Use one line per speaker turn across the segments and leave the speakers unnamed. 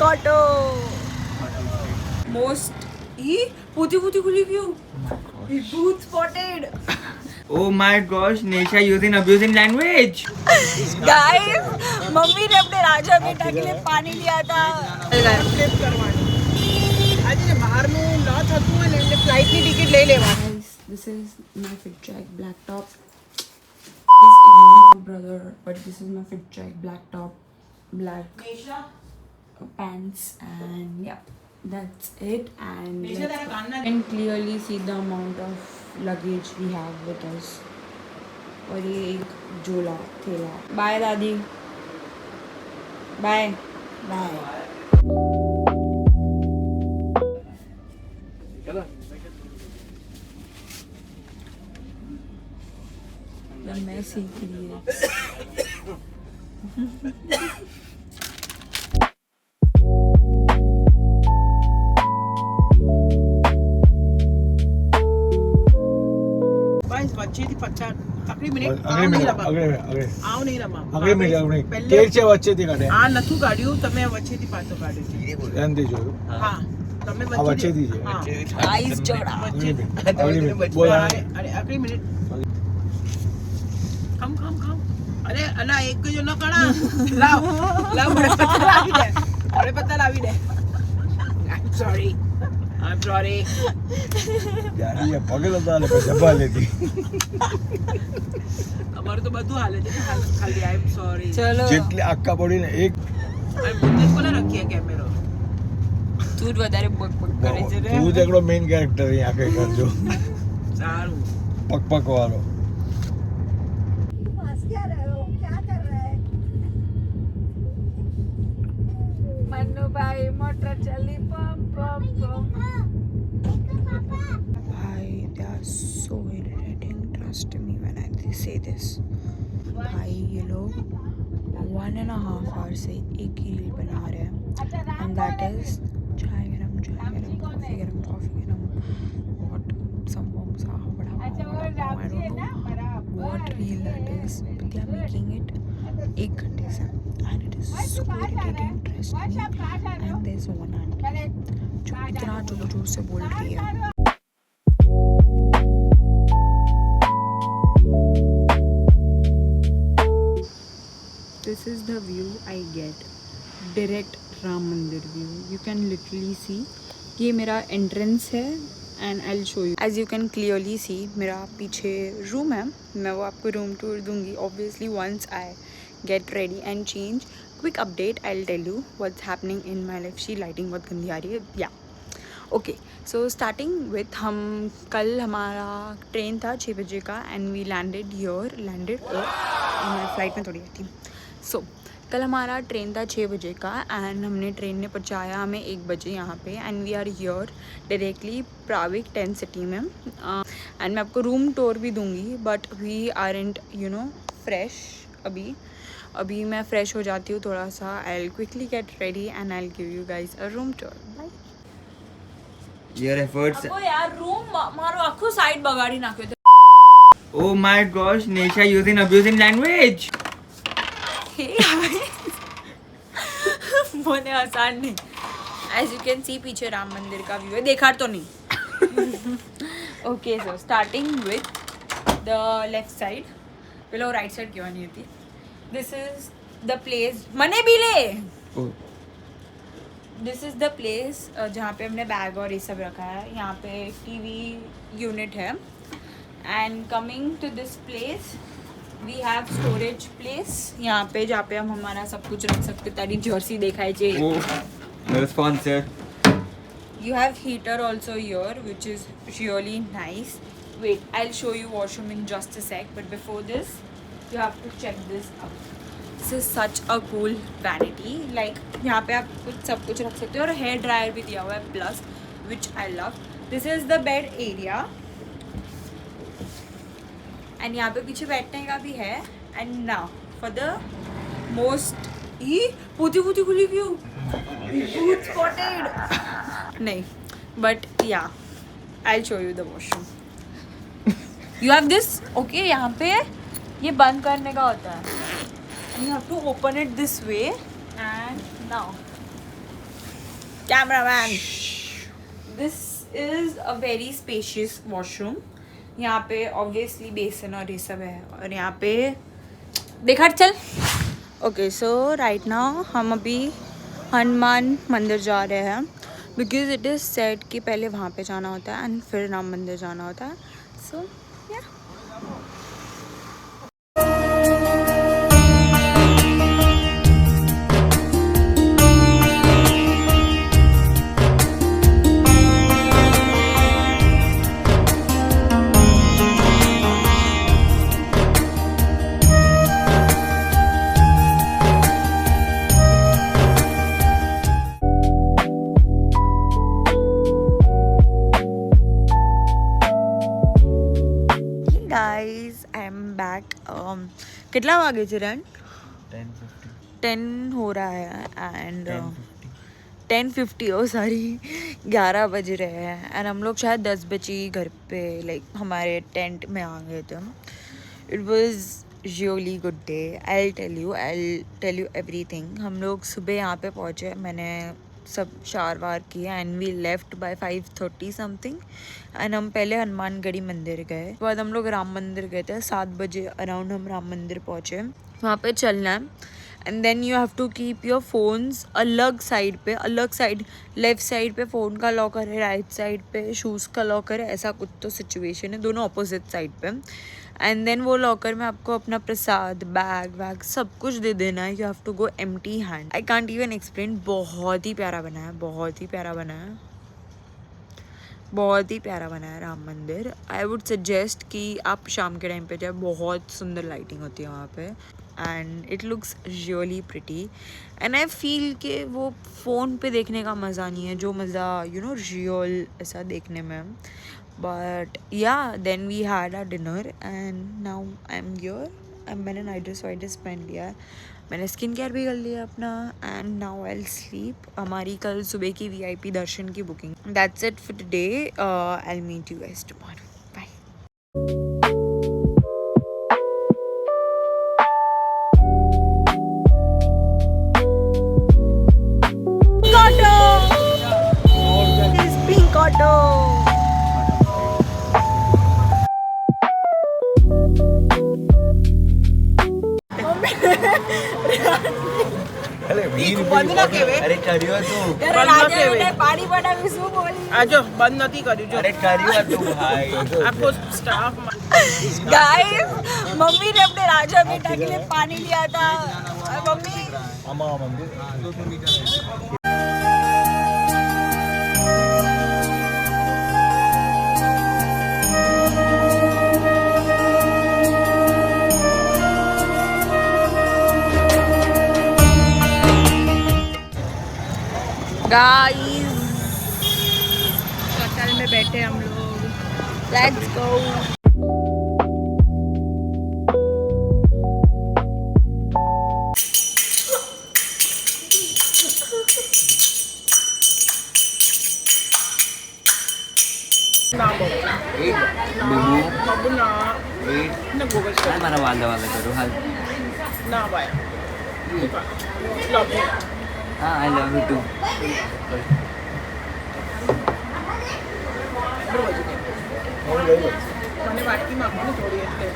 Auto most ही पूती खुली क्यों भूत spotted
Oh my gosh, Nisha using abusing language.
Guys mummy ने अपने राजा बेटा के लिए पानी लिया था
ક્લિપ કરવાની આજે બહાર નું ન થતું હોય ને એટલે ફ્લાઇટ ની ટિકિટ લઈ લેવાની.
This is my fit check black top. Please ignore my brother, but this is my fit check black top, black pants, and yeah, that's it. And you can clearly see the amount of luggage we have with us. और ये एक झोला थैला. Bye दादी. Bye. Bye. मैं सीख रही है
બસ વચ્ચેથી 50 તકરી મિનિટ આવ નહીં રમા
તેર છે વચ્ચેથી કાઢે
આ નથું કાઢ્યું તમે વચ્ચેથી પાછો કાઢ્યો
ધ્યાનથી જોયું
હા તમે
આ વચ્ચેથી છે
आइस जोड़ा
બોલ
અરે આખરી મિનિટ ખમ અરે અલા એક જો ન કણા લાવ બડે પત્તા લાવી દે I'm sorry
યાર એ પગલ હતા ને પછી જબા લેતી
અમારું તો બધું હાલે છે ખાલી I'm sorry
चलो
જેટલી આખા બોડીને એક
અને કોને રખીએ કેમેરો
તું જ વધારે બક કરે છે રે
તું જ એકડો મેઇન કેરેક્ટર અહીં આખે કરજો
સારું
પક વાળો
मन्नू भाई मोटर चली पम भाई they are so irritating, trust me when I say this. भाई ये लोग 1.5 hour से एक ही रील बना रहे हैं and that is चाय गरम कॉफी गरम what samosa बड़ा I don't know what reel that is but they are making it 1 घंटे से and it is so irritating, trust me. And there's one auntie जो इतना जोर से बोल रही है. This is the view I get, direct Ram मंदिर view. You can literally see ये मेरा entrance है and I'll show you. As you can clearly see मेरा पीछे room है. मैं वो आपको room tour दूंगी obviously once I get ready and change. Quick update, I'll tell you what's happening in my life. She lighting बहुत गंदी आ रही है. या ओके सो स्टार्टिंग विथ हम कल हमारा ट्रेन था 6 बजे का एंड वी लैंडेड मैं फ़्लाइट में थोड़ी थी. सो कल हमारा ट्रेन था 6 बजे का एंड हमने ट्रेन ने पहुंचाया हमें 1 बजे यहाँ पे and we are here directly प्राविक 10 सिटी में. एंड मैं आपको रूम टूर भी दूंगी बट वी आरंट फ्रेश. अभी मैं फ्रेश हो जाती हूँ थोड़ा सा. I will quickly get ready and I will give you guys a room tour. Bye.
Your efforts.
अब यार रूम मारो आखो साइड बगाड़ी नाख्यो तो.
Oh my gosh, Nisha using abusing language.
मोने आसान नहीं. As you can see पीछे राम मंदिर का व्यू है. देखा तो नहीं. Okay so starting with the left side. पहले राइट साइड क्यों नहीं होती. This is the place. मने भी ले.
Oh.
This is the place जहाँ पे हमने बैग और ये सब रखा है. यहाँ पे टीवी यूनिट है and coming to this place we have storage place. यहाँ पे जहाँ पे हम हमारा सब कुछ रख सकते. तारी जर्सी देखाई चाहिए.
Oh, no sponsor.
You have heater also here which is really nice. Wait, I'll show you washroom in just a sec but before this you have to check this out. This is such a cool vanity. Like यहाँ पे आप सब कुछ रख सकते हो और hair dryer भी दिया हुआ है plus which I love. This is the bed area and यहाँ पे पीछे बैठने का भी है. And now for the most ही पूती खुली क्यों भूत स्पॉटेड नहीं but yeah I'll show you the washroom. You have this okay. यहाँ पे ये बंद करने का होता है. You have to open it this way and now
cameraman
this is a very spacious washroom. यहाँ पे ऑब्वियसली बेसन और ये सब है. और यहाँ पे देखा चल. ओके सो राइट नाउ हम अभी हनुमान मंदिर जा रहे हैं बिकॉज इट इज़ सेड कि पहले वहाँ पे जाना होता है एंड फिर राम मंदिर जाना होता है. सो yeah guys I am back. कितना वागे चिरण 10 हो रहा है एंड 10:50 ओ सॉरी 11 बज रहे हैं एंड हम लोग शायद 10 बजे घर पे लाइक हमारे टेंट में आ गए थे. It was really good day. I tell you everything. हम लोग सुबह यहाँ पे पहुँचे. मैंने सब शार वार किया and we left by 5:30 something and हम पहले हनुमानगढ़ी मंदिर गए. उसके बाद हम लोग राम मंदिर गए थे. 7 बजे अराउंड हम राम मंदिर पहुँचे. वहाँ पे चलना है and then you have to keep your phones अलग साइड पे. अलग साइड लेफ्ट साइड पे फ़ोन का लॉकर है, राइट साइड पे शूज़ का लॉकर है. ऐसा कुछ तो सिचुएशन है. दोनों अपोजिट साइड पे. एंड देन वो लॉकर में आपको अपना प्रसाद बैग वैग सब कुछ दे देना है. You have to go empty hand. I can't even explain. बहुत ही प्यारा बना है. बहुत ही प्यारा बना है. बहुत ही प्यारा बना है राम मंदिर. आई वुड सजेस्ट कि आप शाम के टाइम पे जाए. बहुत सुंदर लाइटिंग होती है वहाँ पे and it looks really pretty. And I feel कि वो फ़ोन पे देखने का मज़ा नहीं है जो मज़ा यू नो रियल ऐसा देखने में. But yeah then we had our dinner and now I am here. मैंने नाइट ड्रेस पहन लिया है. मैंने स्किन केयर भी कर लिया अपना and now I will sleep. हमारी कल सुबह की VIP दर्शन की booking. That's it for today. I will meet you guys tomorrow. Bye. Pink auto.
અરે વીર
બંધ ના કેવે
અરે કર્યો તું
બંધ ના કેવે
પાણી બનાવી શું બોલી
આજો બંધ નથી કર્યું જો
અરે કર્યો તું ભાઈ
આખો સ્ટાફ
गाइस मम्मी ने अपने राजा बेटा के लिए पानी लिया था. मम्मी
આમાં મંદિર
गाइस होटल में बैठे हम लोग. Let's go.
ના બહુ બાબુ ના ને ગોગલ
મારા વાંધા વાંધા કરું હાલ.
ના ભાઈ લવ યુ.
હા આઈ લવ યુ ટુ.
મને વાટકીમાં આપો થોડી એટલે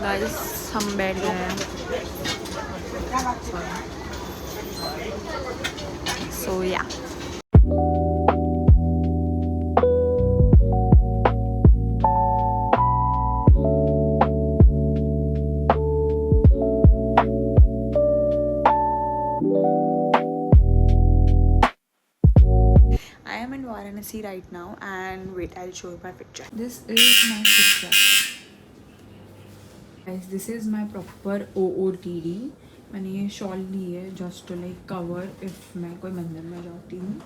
गाइस हम बैठ गए हैं. सो या I am in Varanasi right now and wait, I'll show you my picture. This is my picture. Guys, this is my proper OOTD मैंने ये शॉल ली है just to like cover if मैं कोई मंदिर में जाती हूँ.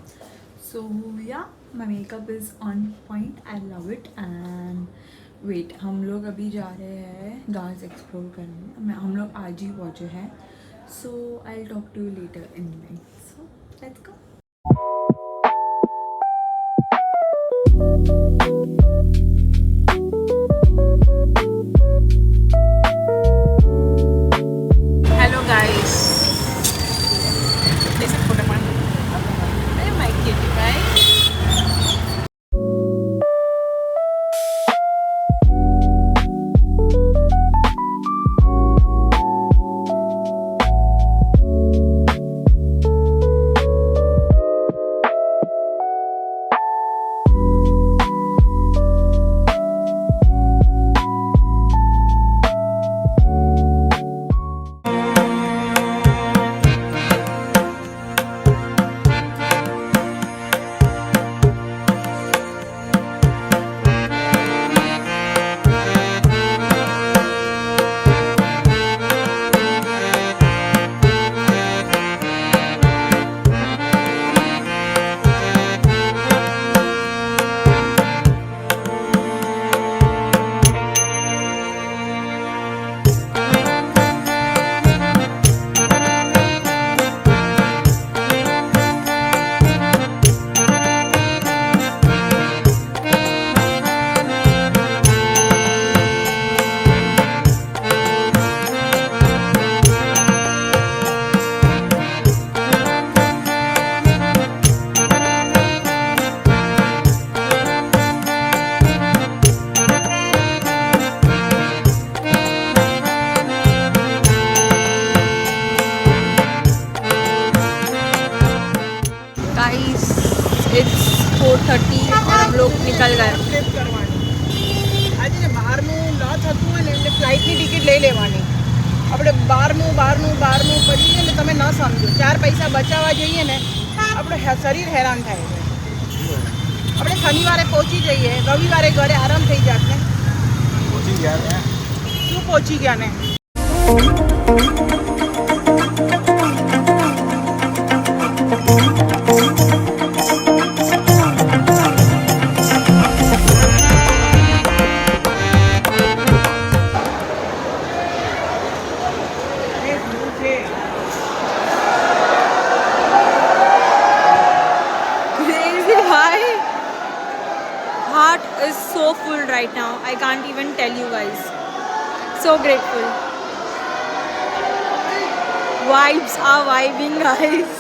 So yeah my makeup is on point. I love it. And wait, हम लोग अभी जा रहे हैं गार्स एक्सप्लोर करने. हम लोग आज ही पहुँचे हैं. So I talk to you later in night. So let's go.
Hello guys. This is for the man. Hey my kitty, right?
Guys it's 4:30 और हम लोग निकल गए.
ટ્રીપ કરવાની. આજે ને બહારનું ન થતું હોય ને એટલે ફ્લાઇટની ટિકિટ લઈ લેવાની. આપણે બહારનું કરીએ ને તમે ન સમજો. 4 પૈસા બચાવવા જઈએ ને આપણું શરીર હેરાન થાય છે. આપણે શનિવારે પહોંચી જઈએ, રવિવારે ઘરે આરામ થઈ જાત ને.
પહોંચી ગયા ને
શું પહોંચી ગયા ને?
Crazy, why? Heart is so full right now. I can't even tell you guys. So grateful. Vibes are vibing, guys.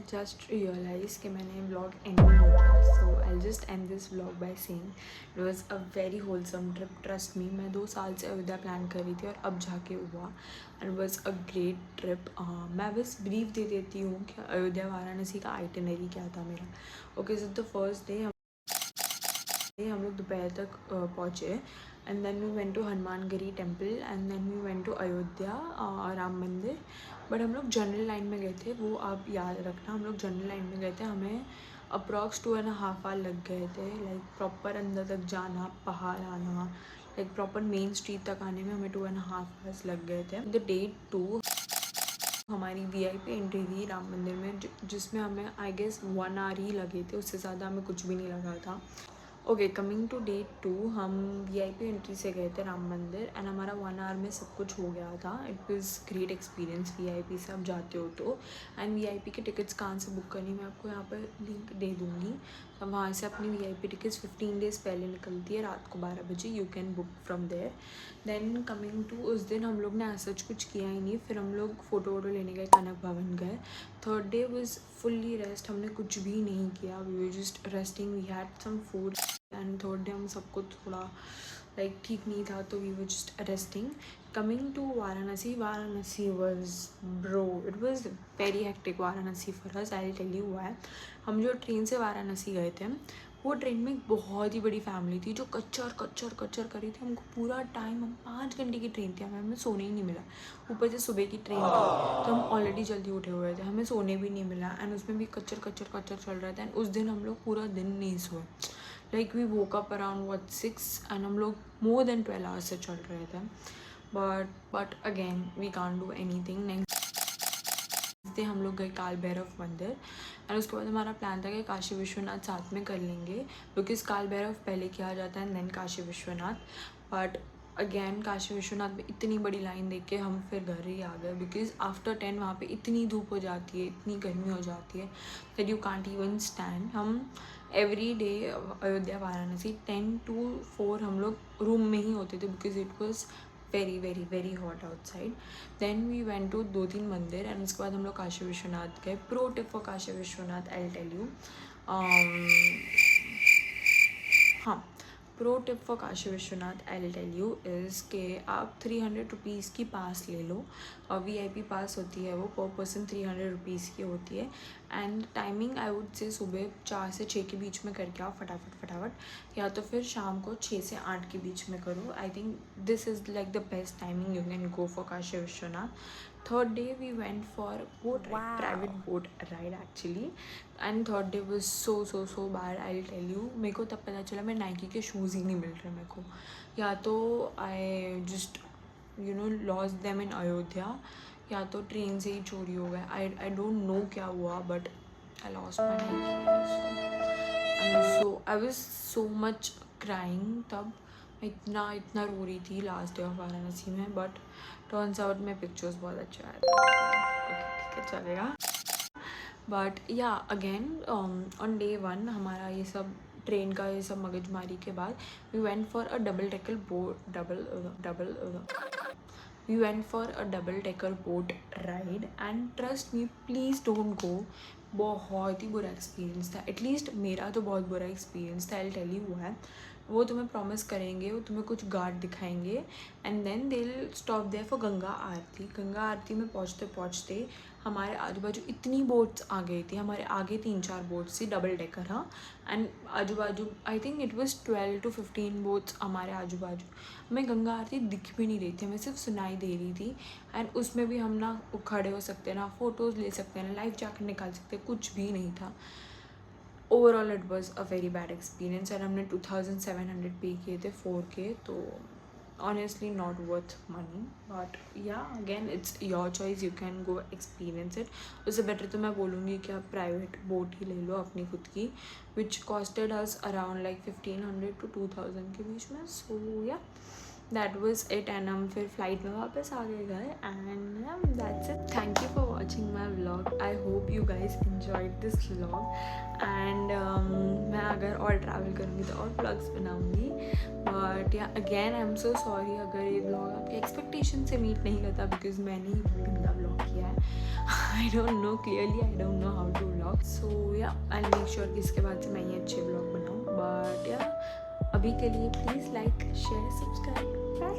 Just realized कि मैंने vlog end नहीं किया, so I'll just end this vlog by saying it was a very wholesome trip. Trust me, मैं 2 साल से Ayodhya plan कर रही थी और अब जाके हुआ. And it was a great trip. मैं बस ब्रीफ दे देती हूँ कि अयोध्या वाराणसी का आइटिनरी क्या था मेरा. Okay, so the first day हम लोग दोपहर तक पहुँचे. And then we went to Hanumangarhi temple and then we went to Ayodhya Ram Mandir. But हम लोग जनरल लाइन में गए थे, वो आप याद रखना. हम लोग जनरल लाइन में गए थे, हमें अप्रॉक्स 2.5 आवर लग गए थे. लाइक प्रॉपर अंदर तक जाना, बाहर आना, लाइक प्रॉपर मेन स्ट्रीट तक आने में हमें 2.5 आवर्स लग गए थे. द डे 2 हमारी VIP एंट्री थी राम मंदिर में, जिसमें हमें आई गेस 1 आवर ही लगे थे, उससे ज़्यादा हमें कुछ भी नहीं लगा था. ओके, कमिंग टू डे 2 हम VIP एंट्री से गए थे राम मंदिर एंड हमारा 1 आवर में सब कुछ हो गया था. It was great experience. VIP से आप जाते हो तो. एंड VIP के टिकट्स कहाँ से बुक करनी मैं आपको यहाँ पर लिंक दे दूँगी. वहाँ से अपनी VIP टिकट्स 15 डेज़ पहले निकलती है रात को 12 बजे. You can book from there. Then coming to उस दिन हम लोग ने ऐसा कुछ किया ही नहीं. फिर हम लोग फ़ोटो वोटो लेने गए, कनक भवन गए. Third day was fully rest. हमने कुछ भी नहीं किया. We were just resting. We had some food. And third day हम सबको थोड़ा लाइक ठीक नहीं था, तो we were just resting. Coming to Varanasi, Varanasi was bro, it was very hectic Varanasi for us. I will tell you why. हम जो train से वाराणसी गए थे, वो ट्रेन में एक बहुत ही बड़ी फैमिली थी जो कच्चर कर रही थी. हमको पूरा टाइम, हम 5 घंटे की ट्रेन थी, हमें सोने ही नहीं मिला. ऊपर से सुबह की ट्रेन थी, तो हम ऑलरेडी जल्दी उठे हुए थे, हमें सोने भी नहीं मिला. एंड उसमें भी कच्चर चल रहा था. एंड उस दिन हम लोग पूरा दिन नहीं सोए. Like we woke up around 6 and हम लोग मोर देन 12 आवर्स से चल रहे थे. But again we can't do anything. Next day हम लोग गए काल भैरव मंदिर. एंड उसके बाद हमारा प्लान था कि काशी विश्वनाथ साथ में कर लेंगे, बिकॉज काल भैरव पहले किया जाता है then Kashi Vishwanath. But again Kashi Vishwanath में इतनी बड़ी लाइन देख के हम फिर घर ही आ गए, बिकॉज आफ्टर 10 वहाँ पे इतनी धूप हो जाती है, इतनी गर्मी हो जाती है that you can't even stand. हम every Ayodhya Varanasi 10 to 4 हम लोग रूम में ही होते थे, because it was very hot outside. Then we went to 2-3 मंदिर. एंड उसके बाद हम लोग काशी विश्वनाथ गए. Pro tip for Kashi Vishwanath I will tell you. हाँ, pro tip for Kashi Vishwanath I will tell you is के आप 300 रुपीज़ की पास ले लो. और VIP पास होती है, वो पर पर्सन 300 रुपीज़ की होती है. And timing I would say सुबह 4 से 6 के बीच में करके आओ फटाफट, या तो फिर शाम को 6 से 8 के बीच में करो. I think this is like the best timing you can go for Kashi Vishwanath. Third day we went for boat ride, private boat ride actually. And third day was so bad. I will tell you, मेरे को तब पता चला मैं Nike के shoes ही नहीं मिल रहे मेरे को. या तो I just lost them in Ayodhya, या तो ट्रेन से ही चोरी हो गए. आई डोंट नो क्या हुआ, but I lost my Nike. So I was so much crying. तब मैं इतना रो रही थी लास्ट डे ऑफ वाराणसी में. बट टर्न्स आउट में पिक्चर्स बहुत अच्छे आए थे. ठीक है, चलेगा. बट या अगेन ऑन डे 1 हमारा ये सब ट्रेन का ये सब मगजमारी के बाद we went for a double decker boat ride. And trust me, please don't go. बहुत ही बुरा एक्सपीरियंस था. एटलीस्ट मेरा तो बहुत बुरा एक्सपीरियंस था. I will tell you why. वो तुम्हें प्रॉमिस करेंगे, वो तुम्हें कुछ गार्ड दिखाएंगे and then they will stop there for Ganga aarti में पहुँचते हमारे आजू बाजू इतनी बोट्स आ गई थी. हमारे आगे 3-4 बोट्स थी डबल डेकर. हाँ, एंड आजू बाजू I think it was 12 to 15 boats हमारे आजू बाजू. हमें गंगा आरती दिख भी नहीं रही थी, हमें सिर्फ सुनाई दे रही थी. एंड उसमें भी हम ना खड़े हो सकते, ना फ़ोटोज़ ले सकते, ना लाइफ जैकेट निकाल सकते, कुछ भी नहीं था. Overall it was a very bad experience. और हमने 2700 पे किए थे 4K, तो honestly not worth money. But yeah, again it's your choice, you can go experience it. उससे बेटर तो मैं बोलूँगी कि आप प्राइवेट बोट ही ले लो अपनी खुद की, which costed us around like 1500 to 2000 के बीच में. So yeah, that was it. And हम फिर फ्लाइट में वापस आ गए. And yeah, that's it. Thank you for watching my vlog. I hope you guys enjoyed this vlog. And मैं अगर और ट्रैवल करूँगी तो और vlogs बनाऊँगी. बट या again I am so sorry अगर ये ब्लॉग आपके एक्सपेक्टेशन से मीट नहीं करता, बिकॉज मैंने ही गंदा ब्लॉग किया है. I don't know clearly, I don't know how to blog. So yeah I will make sure कि इसके बाद से मैं ये अच्छे ब्लॉग बनाऊँ. बट या अभी के लिए please like, share, subscribe. Bye.